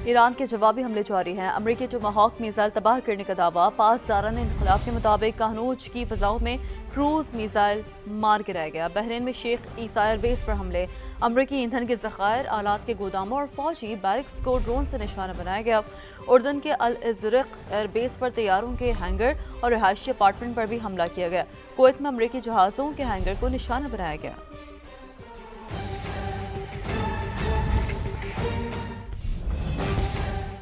Iran के जवाबी हमले जारी हैं। अमरीकी टोमाहॉक मिसाइल तबाह करने का दावा। पासदारान इनकलाब के मुताबिक कहनूज की फिजाओं में क्रूज मिसाइल मार गिराया गया। बहरीन में शेख ईसा एयरबेस पर हमले। अमरीकी ईंधन के जखायर, आलात के गोदामों और फौजी बैरिक्स को ड्रोन से निशाना बनाया गया। उर्दन के अल इज़रिक एयरबेस पर तैयारों के हैंगर और रिहायशी अपार्टमेंट पर भी हमला किया गया। कुवैत में अमरीकी जहाज़ों के हैंगर को निशाना बनाया गया।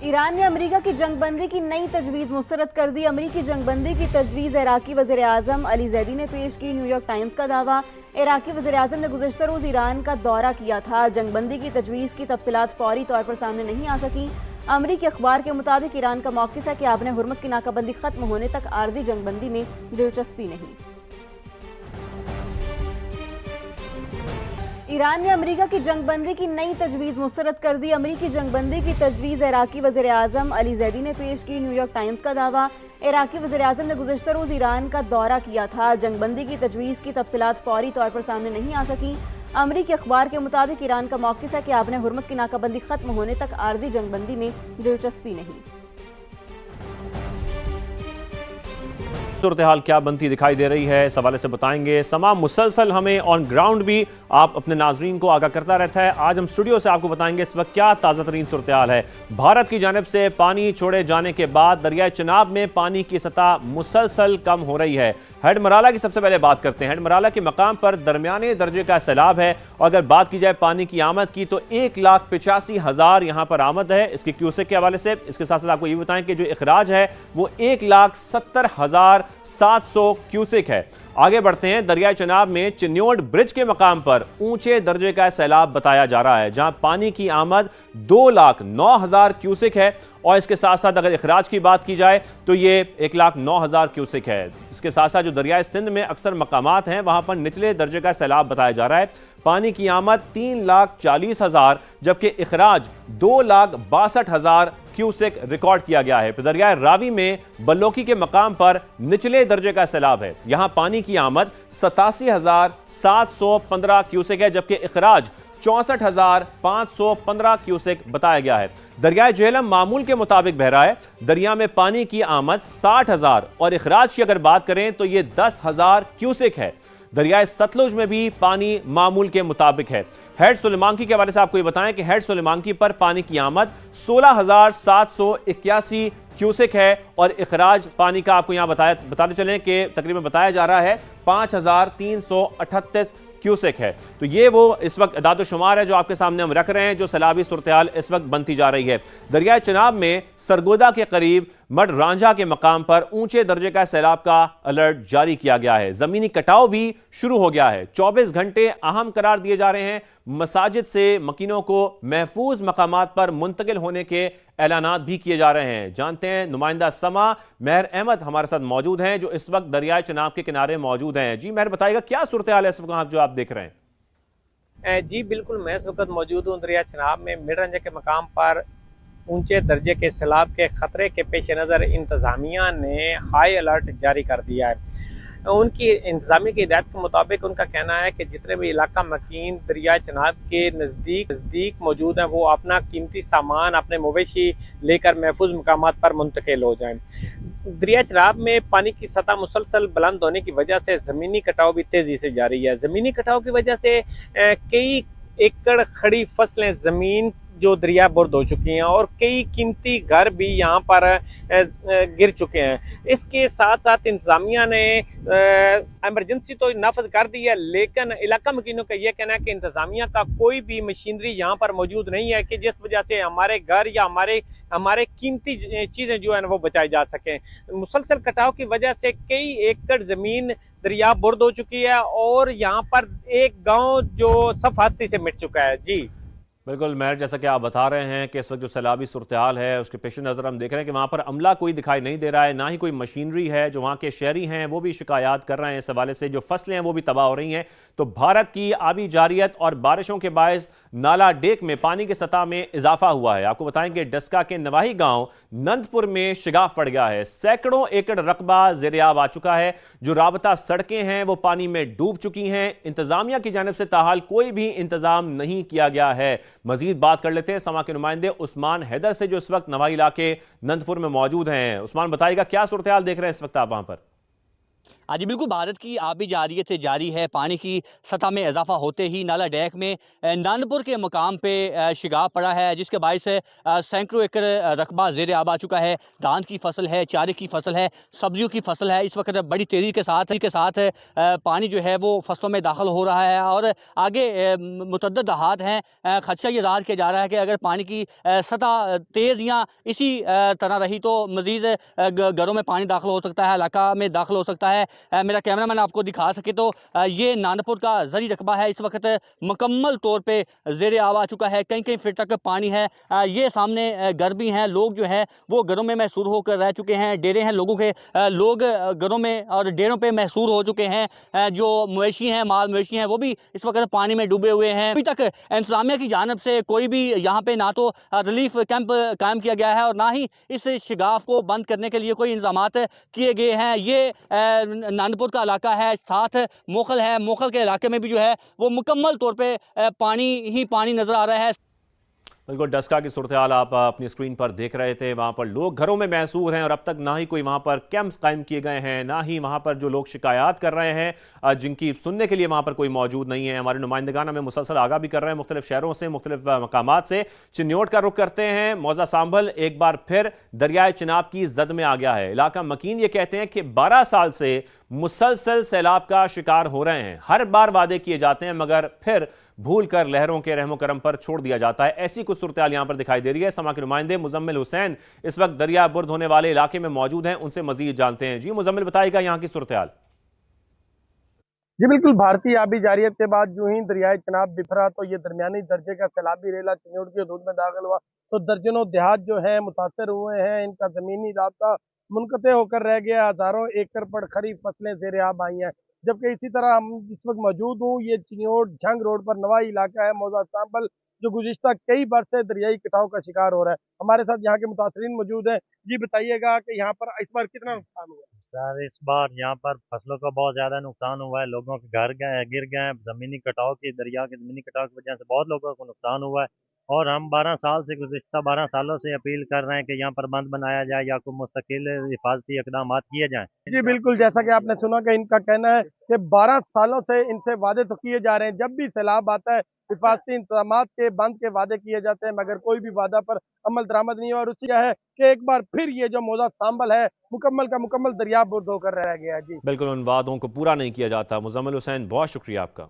ईरान ने अमेरिका की जंगबंदी की नई तजवीज़ मुस्तरद कर दी। अमेरिकी जंगबंदी की तजवीज़ इराकी वज़ीर आज़म अली ज़ैदी ने पेश की। न्यूयॉर्क टाइम्स का दावा, इराकी वज़ीर आज़म ने गुज़श्ता रोज़ ईरान का दौरा किया था। जंगबंदी की तजवीज़ की तफसीलात फौरी तौर पर सामने नहीं आ सकी। अमरीकी अखबार के मुताबिक ईरान का मौक़िफ़ है कि आपने हुर्मुज़ की नाकाबंदी ख़त्म होने तक आर्जी जंगबंदी में दिलचस्पी नहीं। ईरान ने अमेरिका की जंगबंदी की नई तजवीज़ मुस्तरद कर दी। अमेरिकी जंगबंदी की तजवीज़ इराकी वज़ीर आज़म अली ज़ैदी ने पेश की। न्यूयॉर्क टाइम्स का दावा, इराकी वज़ीर आज़म ने गुज़श्ता रोज़ ईरान का दौरा किया था। जंगबंदी की तजवीज़ की तफसीलात फौरी तौर पर सामने नहीं आ सकी। अमरीकी अखबार के मुताबिक ईरान का मौक़िफ़ है कि आपने हुर्मुज़ की नाकाबंदी ख़त्म होने तक आर्जी जंगबंदी में दिलचस्पी नहीं। सूरत हाल क्या बनती दिखाई दे रही है, इस हवाले से बताएंगे। समा मुसलसल हमें ऑन ग्राउंड भी आप अपने नाजरीन को आगाह करता रहता है। आज हम स्टूडियो से आपको बताएंगे इस वक्त क्या ताज़ा तरीन सूरत हाल है। भारत की जानिब से पानी छोड़े जाने के बाद दरियाए चिनाब में पानी की सतह मुसलसल कम हो रही है। हेड मराला की सबसे पहले बात करते हैं। हेड मराला के मकाम पर दरमियाने दर्जे का सैलाब है और अगर बात की जाए पानी की आमद की तो 1,85,000 यहाँ पर आमद है इसकी क्यूसेक के हवाले से। इसके साथ साथ आपको ये बताएं कि जो इखराज है वो 1,70,700 क्यूसेक है। आगे बढ़ते हैं। दरियाए चिनाब में चिन्योड ब्रिज के मकाम पर ऊंचे दर्जे का सैलाब बताया जा रहा है जहां पानी की आमद 2,09,000 क्यूसेक है और इसके साथ साथ अगर इखराज की बात की जाए तो ये 1,09,000 क्यूसेक है। इसके साथ साथ जो दरियाए सिंध में अक्सर मकामात हैं वहां पर निचले दर्जे का सैलाब बताया जा रहा है। पानी की आमद 3,40,000 जबकि इखराज 2,62,000 क्यूसेक रिकॉर्ड किया गया है। दरियाए रावी में बल्लोकी के मकाम पर निचले दर्जे का सैलाब है। यहां पानी की आमद 87,715 क्यूसेक है जबकि इखराज 64,515 क्यूसेक बताया गया है। दरियाए झेलम मामूल के मुताबिक बह रहा है। दरिया में पानी की आमद 60,000 और इखराज की अगर बात करें तो यह 10,000 क्यूसेक है। दरियाए सतलुज में भी पानी मामूल के मुताबिक है। हेड सुलेमानकी के हवाले से आपको ये बताएं कि हेड सुलेमानकी पर पानी की आमद 16,781 क्यूसेक है और इखराज पानी का आपको यहां बताते चलें कि तकरीबन बताया जा रहा है 5,338 क्यूसेक है। तो ये वो इस वक्त अदाद शुमार है जो आपके सामने हम रख रहे हैं जो सैलाबी सूरत हाल इस वक्त बनती जा रही है। दरियाए चिनाब में सरगोदा के करीब मड रांझा के मकाम पर ऊंचे दर्जे का सैलाब का अलर्ट जारी किया गया है। जमीनी कटाव भी शुरू हो गया है। 24 घंटे अहम करार दिए जा रहे हैं। मसाजिद से मकीनों को महफूज मकामात पर मुंतकिल होने के ऐलानात भी किए जा रहे हैं। जानते हैं नुमाइंदा समा मेहर अहमद हमारे साथ मौजूद हैं जो इस वक्त दरियाए चिनाब के किनारे मौजूद हैं। जी मेहर बताइएगा क्या सूरत हाल है इस वक्त जो आप देख रहे हैं? जी बिल्कुल, मैं इस वक्त मौजूद हूँ दरिया चिनाब में। मिडरंजा के मकाम पर ऊंचे दर्जे के सैलाब के खतरे के पेश नज़र इंतज़ामिया ने हाई अलर्ट जारी कर दिया है। उनकी इंतजामिया की हिदायत के मुताबिक उनका कहना है कि जितने भी इलाका मकीन दरिया चिनाब के नज़दीक मौजूद हैं वो अपना कीमती सामान, अपने मवेशी लेकर महफूज मकामात पर मुंतकिल हो जाएं। दरिया चिनाब में पानी की सतह मुसलसल बुलंद होने की वजह से ज़मीनी कटाव भी तेज़ी से जारी है। ज़मीनी कटाव की वजह से कई एकड़ खड़ी फसलें ज़मीन जो दरिया बुर्द हो चुकी हैं और कई कीमती घर भी यहाँ पर गिर चुके हैं। इसके साथ साथ इंतजामिया ने इमरजेंसी तो नाफज कर दी है लेकिन इलाका मकीनों का यह कहना है कि इंतजामिया का कोई भी मशीनरी यहाँ पर मौजूद नहीं है कि जिस वजह से हमारे घर या हमारे कीमती चीज़ें जो है वो बचाई जा सकें। मुसलसल कटाव की वजह से कई एकड़ ज़मीन दरिया बुर्द हो चुकी है और यहाँ पर एक गाँव जो सफ हस्ती से मिट चुका है। जी बिल्कुल मेहर, जैसा कि आप बता रहे हैं कि इस वक्त जो सैलाबी सूरत हाल है उसके पेश नज़र हम देख रहे हैं कि वहाँ पर अमला कोई दिखाई नहीं दे रहा है, ना ही कोई मशीनरी है। जो वहाँ के शहरी हैं वो भी शिकायत कर रहे हैं इस हवाले से। जो फसलें हैं वो भी तबाह हो रही हैं। तो भारत की आबी जारियत और बारिशों के बायस नाला डेक में पानी की सतह में इजाफा हुआ है। आपको बताएं कि डस्का के नवाही गाँव नंदपुर में शिगाफ पड़ गया है। सैकड़ों एकड़ रकबा ज़ेर-ए-आब आ चुका है। जो राबता सड़कें हैं वो पानी में डूब चुकी हैं। इंतजामिया की जानिब से ताहाल कोई भी इंतजाम नहीं किया गया है। मजीद बात कर लेते हैं समा के नुमाइंदे उस्मान हैदर से, जो इस वक्त नवाई इलाके नंदपुर में मौजूद हैं। उस्मान, बताइएगा क्या सूरत हाल देख रहे हैं इस वक्त आप वहां पर? हाँ जी, बिल्कुल। भारत की आबी जारियत से जारी है। पानी की सतह में इजाफा होते ही नाला डैक में नानपुर के मकाम पे शिगाफ पड़ा है, जिसके बायस सैकड़ों एकड़ रकबा ज़ेर आब आ चुका है। धान की फसल है, चारे की फसल है, सब्जियों की फसल है। इस वक्त बड़ी तेज़ी के साथ पानी जो है वो फसलों में दाखिल हो रहा है और आगे मुतअद्दिद दहात हैं। खदशा ये ज़ाहिर किया जा रहा है कि अगर पानी की सतह तेज़ या इसी तरह रही तो मज़ीद घरों में पानी दाखिल हो सकता है, इलाका में दाखिल हो सकता है। मेरा कैमरामैन आपको दिखा सके तो ये नानपुर का ज़री रकबा है, इस वक्त मुकम्मल तौर पे ज़ेर आब आ चुका है। कई कई फीट तक पानी है। ये सामने घर भी हैं, लोग जो है वो घरों में महसूर होकर रह चुके हैं। डेरे हैं लोगों के, लोग घरों में और डेरों पे महसूर हो चुके हैं। जो मवेशी हैं, माल मवेशी हैं, वो भी इस वक्त पानी में डूबे हुए हैं। अभी तक इंतज़ामिया की जानिब से कोई भी यहाँ पे ना तो रिलीफ कैंप कायम किया गया है और ना ही इस शिगाफ को बंद करने के लिए कोई इंतजामात किए गए हैं। ये नानपुर का इलाका है, साथ मोखल है। मोखल के इलाके में भी जो है वो मुकम्मल तौर पे पानी ही पानी नजर आ रहा है। बिल्कुल डस्का की सूरत हाल आप अपनी स्क्रीन पर देख रहे थे। वहाँ पर लोग घरों में महसूर हैं और अब तक ना ही कोई वहाँ पर कैंप्स कायम किए गए हैं, ना ही वहाँ पर जो लोग शिकायत कर रहे हैं जिनकी सुनने के लिए वहाँ पर कोई मौजूद नहीं है। हमारे नुमाइंदगान हमें मुसलसल आगाह भी कर रहे हैं मुख्तलिफ शहरों से, मुख्तलिफ मकामात से। चिन्योट का रुख करते हैं। मौजा सांभल एक बार फिर दरियाए चिनाब की जद में आ गया है। इलाका मकीन ये कहते हैं कि 12 साल से मुसलसल सैलाब का शिकार हो रहे हैं। हर बार वादे किए जाते हैं मगर फिर भूल कर लहरों के रहमो करम पर छोड़ दिया जाता है। ऐसी कुछ सूरत हाल यहां पर दिखाई दे रही है। समा के नुमाइंदे मुजम्मिल हुसैन इस वक्त दरिया बुर्द होने वाले इलाके में मौजूद हैं, उनसे मजीद जानते हैं। जी मुजम्मिल, बताइएगा यहां की सूरत हाल। जी बिल्कुल, भारतीय आबी जारियत के बाद जो ही दरियाए चिनाब बिफरा तो ये दरमियानी दर्जे का सैलाबी रेला चिन्योट की हदूद में दाखिल हुआ तो दर्जनों देहात जो है मुतासर हुए हैं। इनका जमीनी रास्ता मुनक़ते होकर रह गया। हजारों एकड़ पर खरीफ फसलें ज़ेर आब आई हैं। जबकि इसी तरह हम इस वक्त मौजूद हूँ, ये चिन्योट झंग रोड पर नवाई इलाका है, मौजा सांभल, जो गुज़िश्ता कई बरस से दरियाई कटाव का शिकार हो रहा है। हमारे साथ यहाँ के मुतासरीन मौजूद हैं। जी बताइएगा कि यहाँ पर इस बार कितना नुकसान हुआ? सर इस बार यहाँ पर फसलों का बहुत ज़्यादा नुकसान हुआ है। लोगों के घर गिर गए हैं। ज़मीनी कटाव की दरिया के ज़मीनी कटाव की वजह से बहुत लोगों को नुकसान हुआ है और हम 12 साल से गुज़िश्ता 12 सालों से अपील कर रहे हैं कि यहाँ पर बंद बनाया जाए या कोई मुस्तकिल हिफाजती इक़दाम किए जाएँ। जी बिल्कुल, जैसा कि आपने सुना कि इनका कहना है कि 12 सालों से इनसे वादे तो किए जा रहे हैं। जब भी सैलाब आता है हिफाजती इंतजामात के बंद के वादे किए जाते हैं मगर कोई भी वादा पर अमल दरामद नहीं है। और उसकी है कि एक बार फिर ये जो मौजा सांभल है मुकम्मल का मुकम्मल दरिया बुर्द होकर रह गया। जी बिल्कुल, उन वादों को पूरा नहीं किया जाता। मुजम्मिल हुसैन, बहुत शुक्रिया आपका।